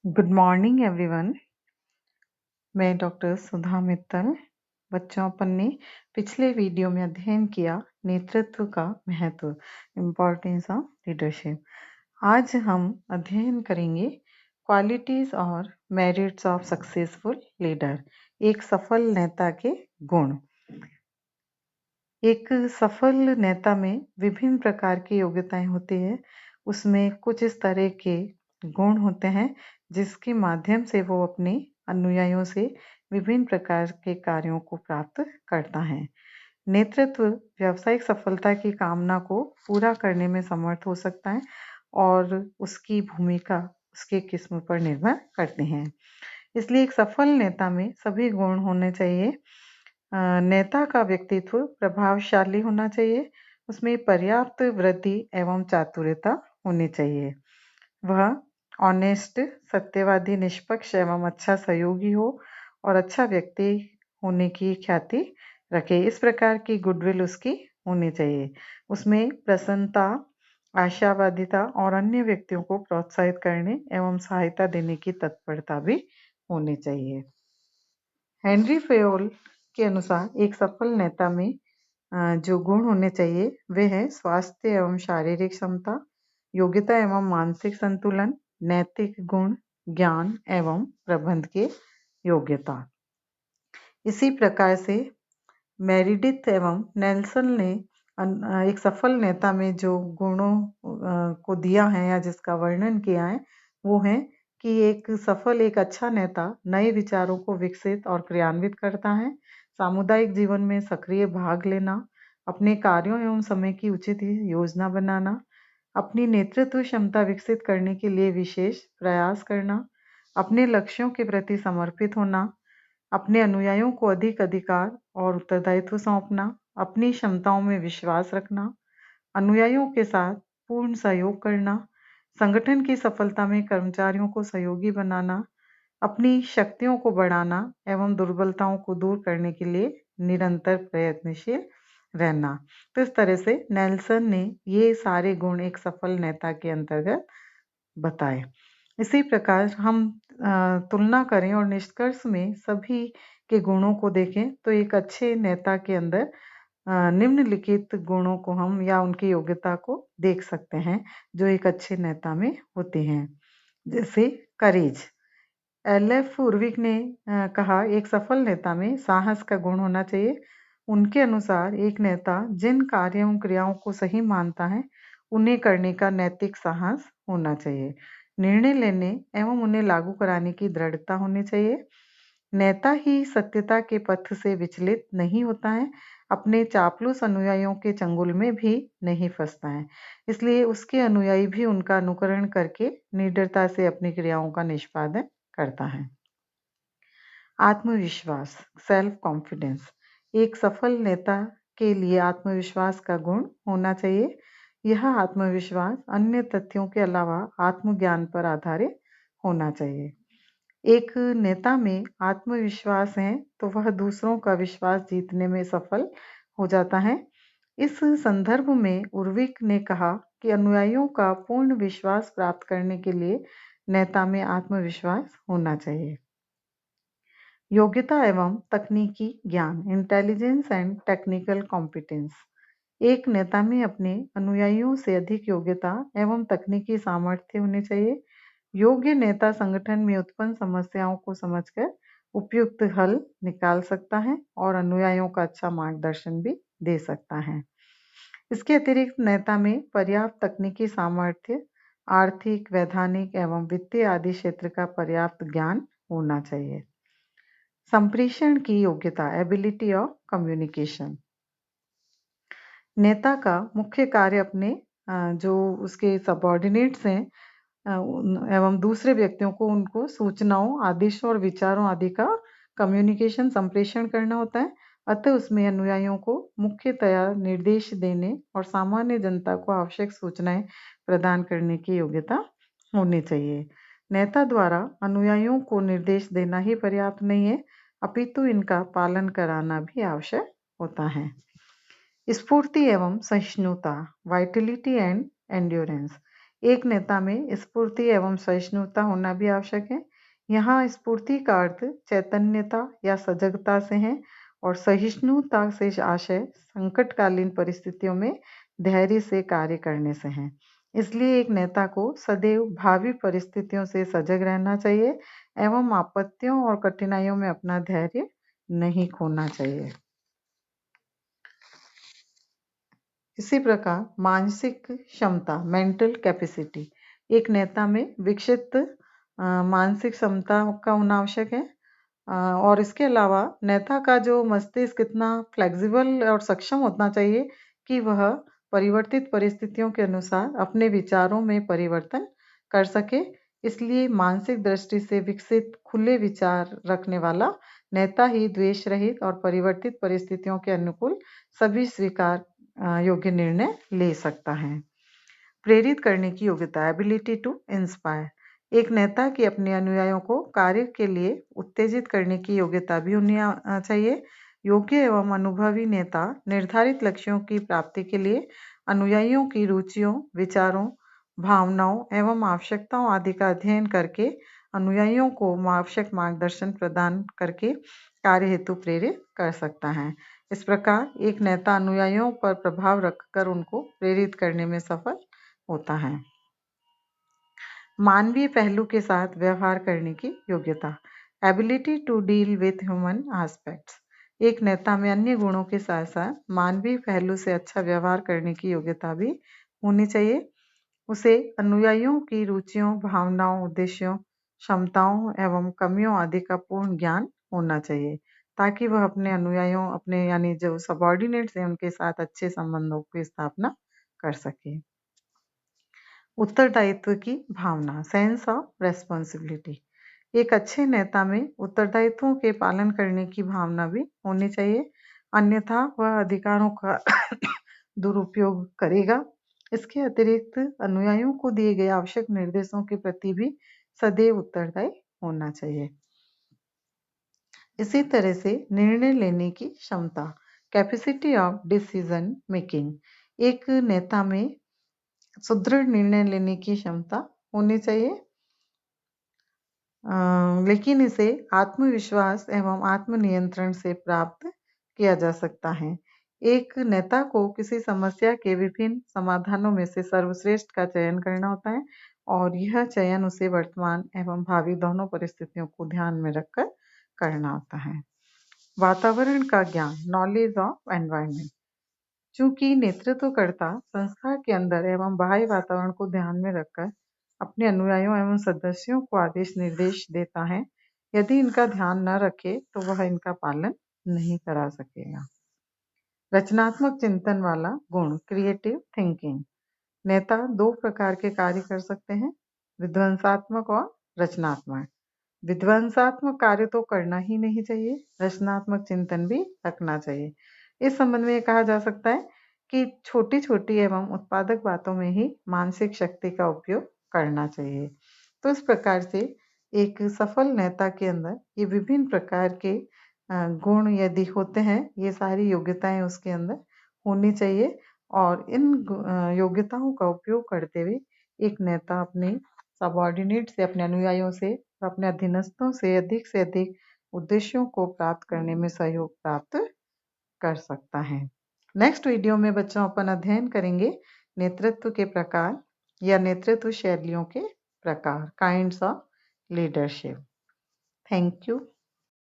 Good morning everyone. मैं doctor सुधा मित्तल। बच्चों, अपन ने पिछले वीडियो में अध्ययन किया नेतृत्व का महत्व, इम्पोर्टेंस ऑफ लीडरशिप। आज हम अध्ययन करेंगे क्वालिटीज और मेरिट्स ऑफ सक्सेसफुल लीडर, एक सफल नेता के गुण। एक सफल नेता में विभिन्न प्रकार की योग्यताएं होती है। उसमें कुछ इस तरह के गुण होते हैं जिसके माध्यम से वो अपने अनुयायियों से विभिन्न प्रकार के कार्यों को प्राप्त करता है। नेतृत्व व्यावसायिक सफलता की कामना को पूरा करने में समर्थ हो सकता है और उसकी भूमिका उसके किस्म पर निर्भर करते हैं। इसलिए एक सफल नेता में सभी गुण होने चाहिए। नेता का व्यक्तित्व प्रभावशाली होना चाहिए, उसमें पर्याप्त वृद्धि एवं चातुर्यता होनी चाहिए। वह ऑनेस्ट, सत्यवादी, निष्पक्ष एवं अच्छा सहयोगी हो और अच्छा व्यक्ति होने की ख्याति रखे। इस प्रकार की गुडविल उसकी होनी चाहिए। उसमें प्रसन्नता, आशावादिता और अन्य व्यक्तियों को प्रोत्साहित करने एवं सहायता देने की तत्परता भी होनी चाहिए। हेनरी फेयोल के अनुसार एक सफल नेता में जो गुण होने चाहिए वे है स्वास्थ्य एवं शारीरिक क्षमता, योग्यता एवं मानसिक संतुलन, नैतिक गुण, ज्ञान एवं प्रबंध के योग्यता। इसी प्रकार से मेरिडिथ एवं नेल्सन ने एक सफल नेता में जो गुणों को दिया है या जिसका वर्णन किया है वो है कि एक अच्छा नेता नए विचारों को विकसित और क्रियान्वित करता है, सामुदायिक जीवन में सक्रिय भाग लेना, अपने कार्यों एवं समय की उचित योजना बनाना, अपनी नेतृत्व क्षमता विकसित करने के लिए विशेष प्रयास करना, अपने लक्ष्यों के प्रति समर्पित होना, अपने अनुयायियों को अधिक अधिकार और उत्तरदायित्व सौंपना, अपनी क्षमताओं में विश्वास रखना, अनुयायियों के साथ पूर्ण सहयोग करना, संगठन की सफलता में कर्मचारियों को सहयोगी बनाना, अपनी शक्तियों को बढ़ाना एवं दुर्बलताओं को दूर करने के लिए निरंतर प्रयत्नशील रहना। तो इस तरह से नेल्सन ने ये सारे गुण एक सफल नेता के अंतर्गत बताए। इसी प्रकार हम तुलना करें और निष्कर्ष में सभी के गुणों को देखें तो एक अच्छे नेता के अंदर निम्नलिखित गुणों को हम या उनकी योग्यता को देख सकते हैं जो एक अच्छे नेता में होते हैं। जैसे करेज। एल.एफ. उर्विक ने कहा एक सफल नेता में साहस का गुण होना चाहिए। उनके अनुसार एक नेता जिन कार्यों क्रियाओं को सही मानता है उन्हें करने का नैतिक साहस होना चाहिए। निर्णय लेने एवं उन्हें लागू कराने की दृढ़ता होनी चाहिए। नेता ही सत्यता के पथ से विचलित नहीं होता है, अपने चापलूस अनुयायियों के चंगुल में भी नहीं फंसता है, इसलिए उसके अनुयायी भी उनका अनुकरण करके निडरता से अपनी क्रियाओं का निष्पादन करता है। आत्मविश्वास, सेल्फ कॉन्फिडेंस। एक सफल नेता के लिए आत्मविश्वास का गुण होना चाहिए। यह आत्मविश्वास अन्य तथ्यों के अलावा आत्मज्ञान पर आधारित होना चाहिए। एक नेता में आत्मविश्वास है तो वह दूसरों का विश्वास जीतने में सफल हो जाता है। इस संदर्भ में उर्विक ने कहा कि अनुयायियों का पूर्ण विश्वास प्राप्त करने के लिए नेता में आत्मविश्वास होना चाहिए। योग्यता एवं तकनीकी ज्ञान, इंटेलिजेंस एंड टेक्निकल कॉम्पिटेंस। एक नेता में अपने अनुयायियों से अधिक योग्यता एवं तकनीकी सामर्थ्य होने चाहिए। योग्य नेता संगठन में उत्पन्न समस्याओं को समझकर उपयुक्त हल निकाल सकता है और अनुयायियों का अच्छा मार्गदर्शन भी दे सकता है। इसके अतिरिक्त नेता में पर्याप्त तकनीकी सामर्थ्य, आर्थिक, वैधानिक एवं वित्तीय आदि क्षेत्र का पर्याप्त ज्ञान होना चाहिए। संप्रेषण की योग्यता, एबिलिटी ऑफ कम्युनिकेशन। नेता का मुख्य कार्य अपने जो उसके सबॉर्डिनेट्स हैं एवं दूसरे व्यक्तियों को उनको सूचनाओं, आदेशों और विचारों आदि का कम्युनिकेशन, संप्रेषण करना होता है। अतः उसमें अनुयायियों को मुख्यतया निर्देश देने और सामान्य जनता को आवश्यक सूचनाएं प्रदान करने की योग्यता होनी चाहिए। नेता द्वारा अनुयायियों को निर्देश देना ही पर्याप्त नहीं है, अपितु इनका पालन कराना भी आवश्यक होता है। स्फूर्ति एवं सहिष्णुता, वाइटलिटी एंड एंड्योरेंस। एक नेता में स्फूर्ति एवं सहिष्णुता होना भी आवश्यक है। यहाँ स्फूर्ति का अर्थ चैतन्यता या सजगता से है और सहिष्णुता से आशय संकटकालीन परिस्थितियों में धैर्य से कार्य करने से है। इसलिए एक नेता को सदैव भावी परिस्थितियों से सजग रहना चाहिए एवं आपत्तियों और कठिनाइयों में अपना धैर्य नहीं खोना चाहिए। इसी प्रकार मानसिक क्षमता मेंटल कैपेसिटी एक नेता में विकसित मानसिक क्षमता का होना आवश्यक है और इसके अलावा नेता का जो मस्तिष्क इतना फ्लेक्सिबल और सक्षम होना चाहिए कि वह परिवर्तित परिस्थितियों के अनुसार अपने विचारों में परिवर्तन कर सके। इसलिए मानसिक दृष्टि से विकसित खुले विचार रखने वाला नेता ही द्वेष रहित और परिवर्तित परिस्थितियों के अनुकूल सभी स्वीकार योग्य निर्णय ले सकता है। प्रेरित करने की योग्यता एबिलिटी टू इंस्पायर एक नेता की अपने अनुयायियों को कार्य के लिए उत्तेजित करने की योग्यता भी होनी चाहिए। योग्य एवं अनुभवी नेता निर्धारित लक्ष्यों की प्राप्ति के लिए अनुयायियों की रुचियों, विचारों, भावनाओं एवं आवश्यकताओं आदि का अध्ययन करके अनुयायियों को आवश्यक मार्गदर्शन प्रदान करके कार्य हेतु प्रेरित कर सकता है। इस प्रकार एक नेता अनुयायियों पर प्रभाव रखकर उनको प्रेरित करने में सफल होता है। मानवीय पहलू के साथ व्यवहार करने की योग्यता ability to deal with human aspects एक नेता में अन्य गुणों के साथ साथ मानवीय पहलू से अच्छा व्यवहार करने की योग्यता भी होनी चाहिए। उसे अनुयायियों की रुचियों, भावनाओं, उद्देश्यों, क्षमताओं एवं कमियों आदि का पूर्ण ज्ञान होना चाहिए ताकि वह अपने अनुयायियों अपने यानी जो सबॉर्डिनेट्स हैं उनके साथ अच्छे संबंधों की स्थापना कर सके। उत्तरदायित्व की भावना सेंस ऑफ रेस्पॉन्सिबिलिटी एक अच्छे नेता में उत्तरदायित्वों के पालन करने की भावना भी होनी चाहिए, अन्यथा वह अधिकारों का दुरुपयोग करेगा। इसके अतिरिक्त अनुयायियों को दिए गए आवश्यक निर्देशों के प्रति भी सदैव उत्तरदायी होना चाहिए। इसी तरह से निर्णय लेने की क्षमता कैपेसिटी ऑफ डिसीजन मेकिंग एक नेता में सुदृढ़ निर्णय लेने की क्षमता होनी चाहिए, लेकिन इसे आत्मविश्वास एवं आत्मनियंत्रण से प्राप्त किया जा सकता है। एक नेता को किसी समस्या के विभिन्न समाधानों में से सर्वश्रेष्ठ का चयन करना होता है और यह चयन उसे वर्तमान एवं भावी दोनों परिस्थितियों को ध्यान में रखकर करना होता है। वातावरण का ज्ञान नॉलेज ऑफ एनवायरनमेंट चूंकि नेतृत्वकर्ता संस्था के अंदर एवं बाह्य वातावरण को ध्यान में रखकर अपने अनुयायियों एवं सदस्यों को आदेश निर्देश देता है, यदि इनका ध्यान न रखे तो वह इनका पालन नहीं करा सकेगा। रचनात्मक चिंतन वाला गुण क्रिएटिव थिंकिंग नेता दो प्रकार के कार्य कर सकते हैं, विध्वंसात्मक और रचनात्मक। विध्वंसात्मक कार्य तो करना ही नहीं चाहिए, रचनात्मक चिंतन भी रखना चाहिए। इस संबंध में ये कहा जा सकता है कि छोटी छोटी एवं उत्पादक बातों में ही मानसिक शक्ति का उपयोग करना चाहिए। तो इस प्रकार से एक सफल नेता के अंदर ये विभिन्न प्रकार के गुण यदि होते हैं, ये सारी योग्यताएं उसके अंदर होनी चाहिए और इन योग्यताओं का उपयोग करते हुए एक नेता अपने सबॉर्डिनेट से, अपने अनुयायियों से, अपने अधीनस्थों से अधिक उद्देश्यों को प्राप्त करने में सहयोग प्राप्त कर सकता है। नेक्स्ट वीडियो में बच्चों अपन अध्ययन करेंगे नेतृत्व के प्रकार या नेतृत्व शैलियों के प्रकार kinds of leadership. Thank you.